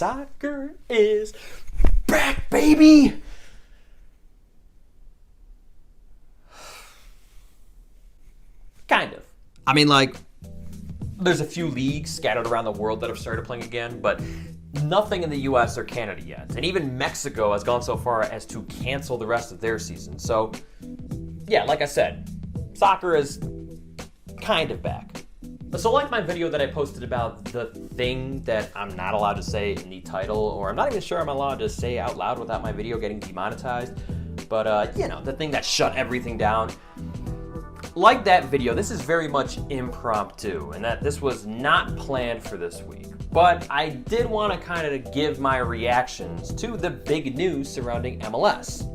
Soccer is back, baby! Kind of. I mean, like, there's a few leagues scattered around the world that have started playing again, but nothing in the US or Canada yet. And even Mexico has gone so far as to cancel the rest of their season. So, yeah, like I said, soccer is kind of back. So like my video that I posted about the thing that I'm not allowed to say in the title, or I'm not even sure I'm allowed to say out loud without my video getting demonetized, but you know, the thing that shut everything down. Like that video, this is very much impromptu, and that this was not planned for this week. But I did want to kind of give my reactions to the big news surrounding MLS.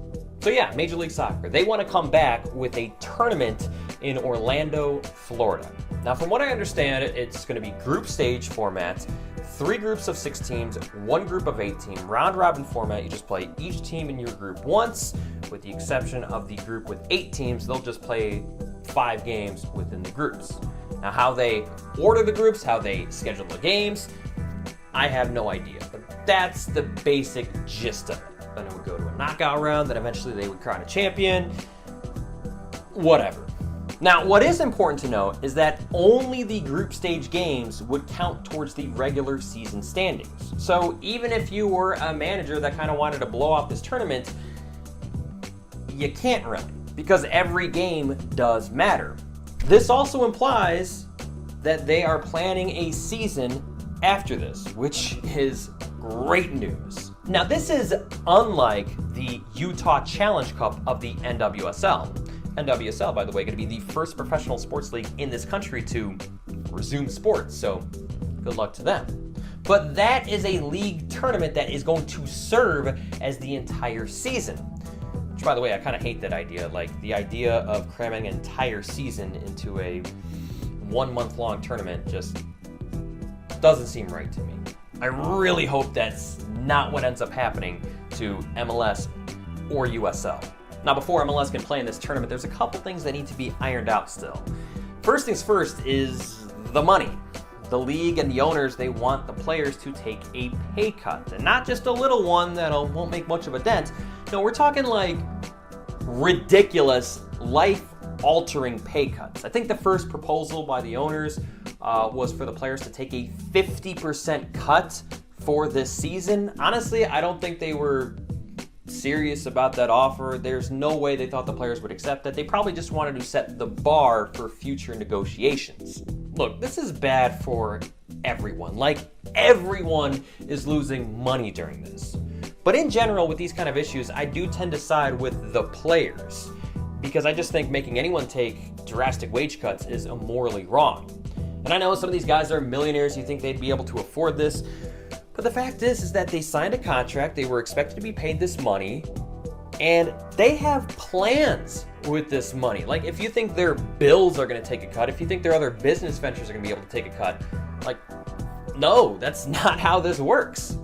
So yeah, Major League Soccer, they want to come back with a tournament in Orlando, Florida. Now, from what I understand, it's going to be group stage format, 3 groups of 6 teams, 1 group of 8 teams, round robin format. You just play each team in your group once, with the exception of the group with 8 teams. They'll just play 5 games within the groups. Now, how they order the groups, how they schedule the games, I have no idea. But that's the basic gist of it. Then it would go to a knockout round, then eventually they would crown a champion, whatever. Now, what is important to note is that only the group stage games would count towards the regular season standings. So even if you were a manager that kind of wanted to blow off this tournament, you can't really, because every game does matter. This also implies that they are planning a season after this, which is great news. Now, this is unlike the Utah Challenge Cup of the NWSL. NWSL, by the way, going to be the first professional sports league in this country to resume sports, so good luck to them. But that is a league tournament that is going to serve as the entire season. Which, by the way, I kind of hate that idea. Like, the idea of cramming an entire season into a 1-month-long tournament just doesn't seem right to me. I really hope that's not what ends up happening to MLS or USL. Now, before MLS can play in this tournament, there's a couple things that need to be ironed out still. First things first is the money. The league and the owners, they want the players to take a pay cut. And not just a little one that won't make much of a dent. No, we're talking like ridiculous, life-altering pay cuts. I think the first proposal by the owners was for the players to take a 50% cut for this season. Honestly, I don't think they were serious about that offer. There's no way they thought the players would accept that. They probably just wanted to set the bar for future negotiations. Look, this is bad for everyone. Like, everyone is losing money during this. But in general, with these kind of issues, I do tend to side with the players, because I just think making anyone take drastic wage cuts is immorally wrong. And I know some of these guys are millionaires. You think they'd be able to afford this. But the fact is that they signed a contract, they were expected to be paid this money, and they have plans with this money. Like, if you think their bills are going to take a cut, if you think their other business ventures are going to be able to take a cut, like, no, that's not how this works.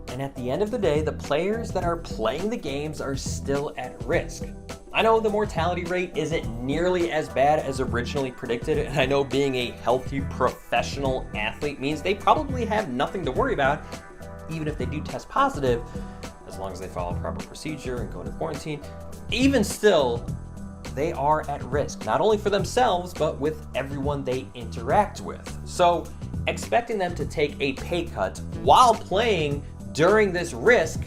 And at the end of the day, the players that are playing the games are still at risk. I know the mortality rate isn't nearly as bad as originally predicted, and I know being a healthy professional athlete means they probably have nothing to worry about, even if they do test positive, as long as they follow proper procedure and go into quarantine. Even still, they are at risk, not only for themselves, but with everyone they interact with. So expecting them to take a pay cut while playing during this risk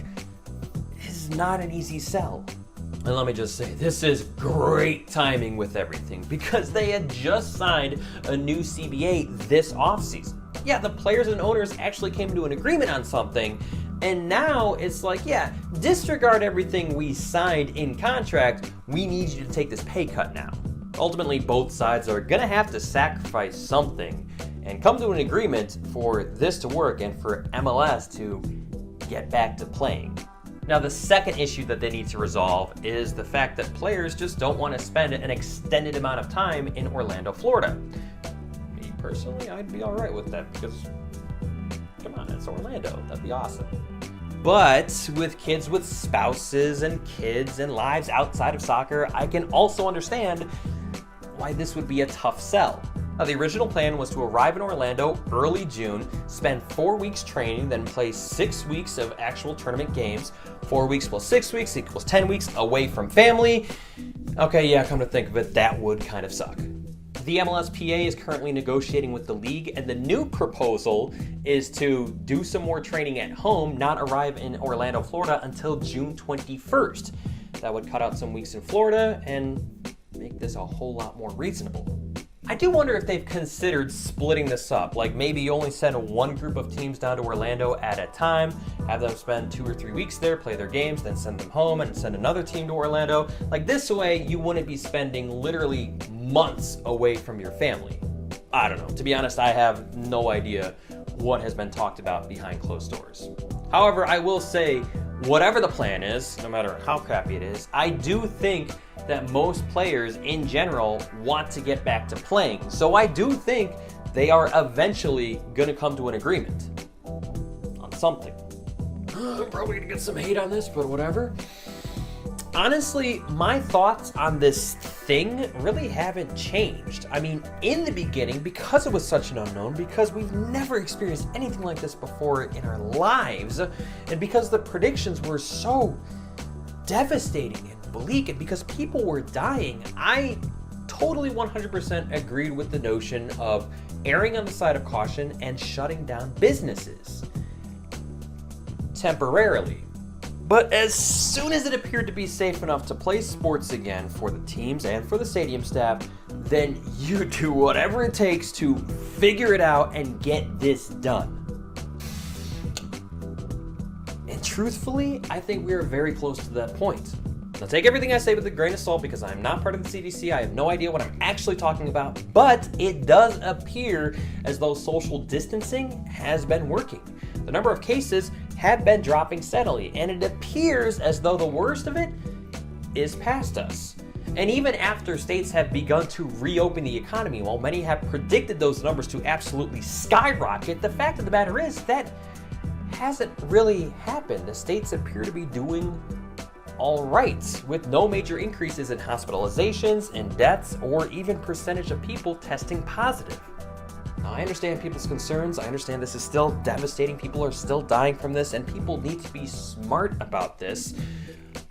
is not an easy sell. And let me just say, this is great timing with everything, because they had just signed a new CBA this offseason. Yeah, the players and owners actually came to an agreement on something, and now it's like, yeah, disregard everything we signed in contract, we need you to take this pay cut now. Ultimately, both sides are gonna have to sacrifice something and come to an agreement for this to work and for MLS to get back to playing. Now, the second issue that they need to resolve is the fact that players just don't want to spend an extended amount of time in Orlando, Florida. Me personally, I'd be all right with that, because, come on, it's Orlando. That'd be awesome. But with kids with spouses and kids and lives outside of soccer, I can also understand why this would be a tough sell. Now, the original plan was to arrive in Orlando early June, spend 4 weeks training, then play 6 weeks of actual tournament games. 4 weeks plus 6 weeks equals 10 weeks away from family. Okay, yeah, come to think of it, that would kind of suck. The MLSPA is currently negotiating with the league, and the new proposal is to do some more training at home, not arrive in Orlando, Florida until June 21st. That would cut out some weeks in Florida and make this a whole lot more reasonable. I do wonder if they've considered splitting this up, like maybe you only send one group of teams down to Orlando at a time, have them spend 2 or 3 weeks there, play their games, then send them home and send another team to Orlando. Like this way, you wouldn't be spending literally months away from your family. I don't know. To be honest, I have no idea what has been talked about behind closed doors. However, I will say, whatever the plan is, no matter how crappy it is, I do think that most players in general want to get back to playing. So I do think they are eventually going to come to an agreement on something. I'm probably going to get some hate on this, but whatever. Honestly, my thoughts on this thing really haven't changed. I mean, in the beginning, because it was such an unknown, because we've never experienced anything like this before in our lives, and because the predictions were so devastating and bleak, and because people were dying, I totally 100% agreed with the notion of erring on the side of caution and shutting down businesses. Temporarily. But as soon as it appeared to be safe enough to play sports again for the teams and for the stadium staff, then you do whatever it takes to figure it out and get this done. And truthfully, I think we are very close to that point. Now take everything I say with a grain of salt because I'm not part of the CDC. I have no idea what I'm actually talking about, but it does appear as though social distancing has been working. The number of cases have been dropping steadily, and it appears as though the worst of it is past us. And even after states have begun to reopen the economy, while many have predicted those numbers to absolutely skyrocket, the fact of the matter is that hasn't really happened. The states appear to be doing all right, with no major increases in hospitalizations and deaths or even percentage of people testing positive. Now, I understand people's concerns. I understand this is still devastating. People are still dying from this, and people need to be smart about this.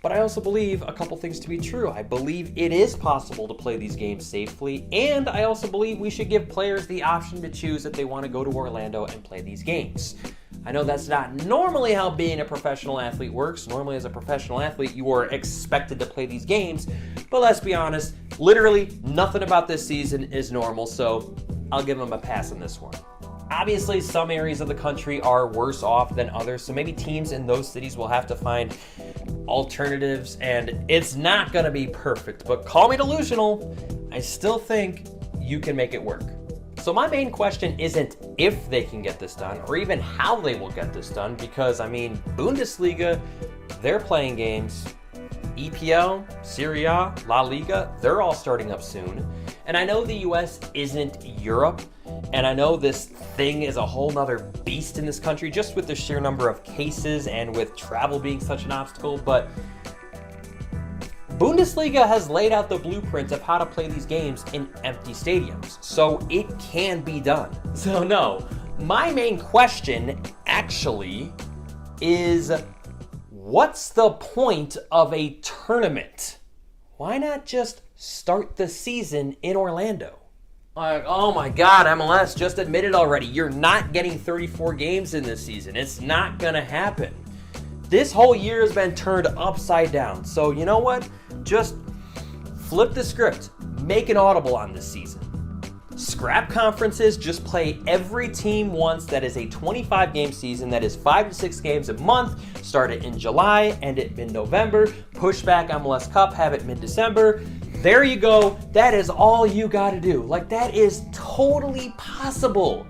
But I also believe a couple things to be true. I believe it is possible to play these games safely, and I also believe we should give players the option to choose if they want to go to Orlando and play these games. I know that's not normally how being a professional athlete works. Normally, as a professional athlete, you are expected to play these games. But let's be honest, literally nothing about this season is normal, so I'll give them a pass on this one. Obviously, some areas of the country are worse off than others, so maybe teams in those cities will have to find alternatives, and it's not going to be perfect. But call me delusional, I still think you can make it work. So my main question isn't if they can get this done or even how they will get this done, because, I mean, Bundesliga, they're playing games. EPL, Serie A, La Liga, they're all starting up soon. And I know the US isn't Europe, and I know this thing is a whole nother beast in this country just with the sheer number of cases and with travel being such an obstacle, but Bundesliga has laid out the blueprint of how to play these games in empty stadiums, so it can be done. So no, my main question actually is, what's the point of a tournament? Why not just start the season in Orlando? Like, oh my God, MLS just admitted already, you're not getting 34 games in this season. It's not gonna happen. This whole year has been turned upside down. So you know what? Just flip the script. Make an audible on this season. Scrap conferences, just play every team once. That is a 25-game season. That is 5 to 6 games a month. Start it in July, end it mid-November. Push back MLS Cup, have it mid-December. There you go. That is all you got to do. Like, that is totally possible.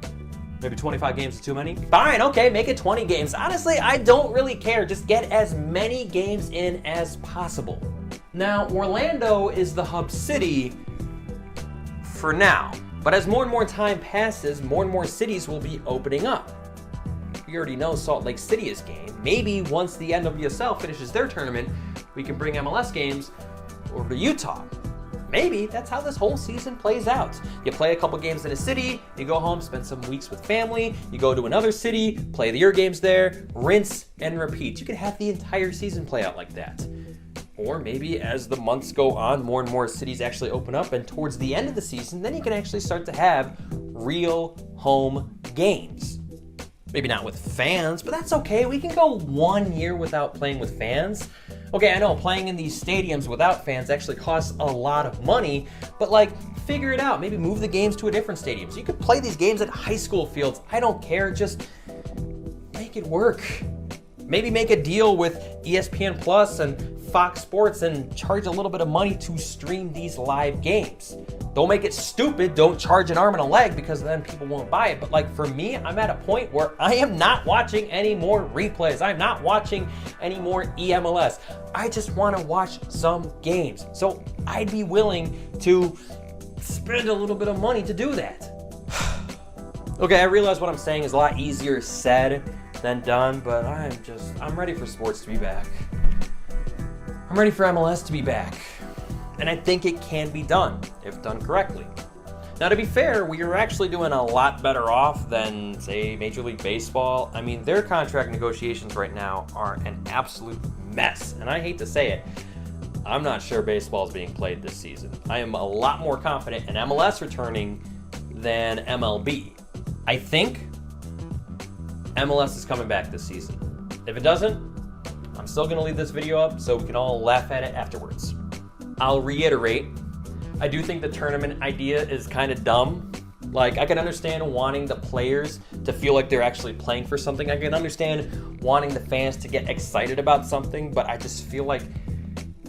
Maybe 25 games is too many? Fine, okay, make it 20 games. Honestly, I don't really care. Just get as many games in as possible. Now, Orlando is the hub city for now. But as more and more time passes, more and more cities will be opening up. We already know Salt Lake City is game. Maybe once the NWSL finishes their tournament, we can bring MLS games over to Utah. maybe that's how this whole season plays out. You play a couple games in a city, you go home, spend some weeks with family, you go to another city, play your games there, rinse and repeat. You could have the entire season play out like that. Or maybe as the months go on, more and more cities actually open up, and towards the end of the season, then you can actually start to have real home games. Maybe not with fans, but that's okay. We can go 1 year without playing with fans. Okay, I know playing in these stadiums without fans actually costs a lot of money, but like, figure it out. Maybe move the games to a different stadium. So you could play these games at high school fields. I don't care, just make it work. Maybe make a deal with ESPN Plus and Fox Sports and charge a little bit of money to stream these live games. Don't make it stupid. Don't charge an arm and a leg, because then people won't buy it. But like for me, I'm at a point where I am not watching any more replays. I'm not watching any more EMLS. I just want to watch some games. So I'd be willing to spend a little bit of money to do that. Okay, I realize what I'm saying is a lot easier said than done, but I'm ready for sports to be back. I'm ready for MLS to be back. And I think it can be done, if done correctly. Now, to be fair, we are actually doing a lot better off than, say, Major League Baseball. I mean, their contract negotiations right now are an absolute mess. And I hate to say it, I'm not sure baseball is being played this season. I am a lot more confident in MLS returning than MLB. I think MLS is coming back this season. If it doesn't, I'm still going to leave this video up so we can all laugh at it afterwards. I'll reiterate, I do think the tournament idea is kind of dumb. Like, I can understand wanting the players to feel like they're actually playing for something. I can understand wanting the fans to get excited about something, but I just feel like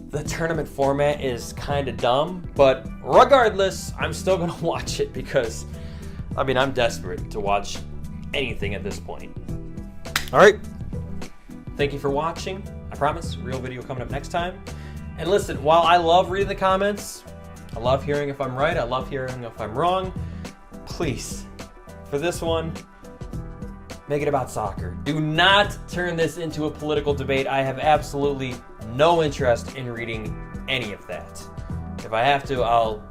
the tournament format is kind of dumb. But regardless, I'm still going to watch it because, I mean, I'm desperate to watch anything at this point. All right. Thank you for watching. I promise, real video coming up next time. And listen, while I love reading the comments, I love hearing if I'm right, I love hearing if I'm wrong, please, for this one, make it about soccer. Do not turn this into a political debate. I have absolutely no interest in reading any of that. If I have to, I'll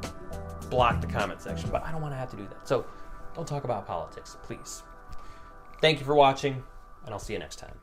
block the comment section, but I don't want to have to do that. So don't talk about politics, please. Thank you for watching, and I'll see you next time.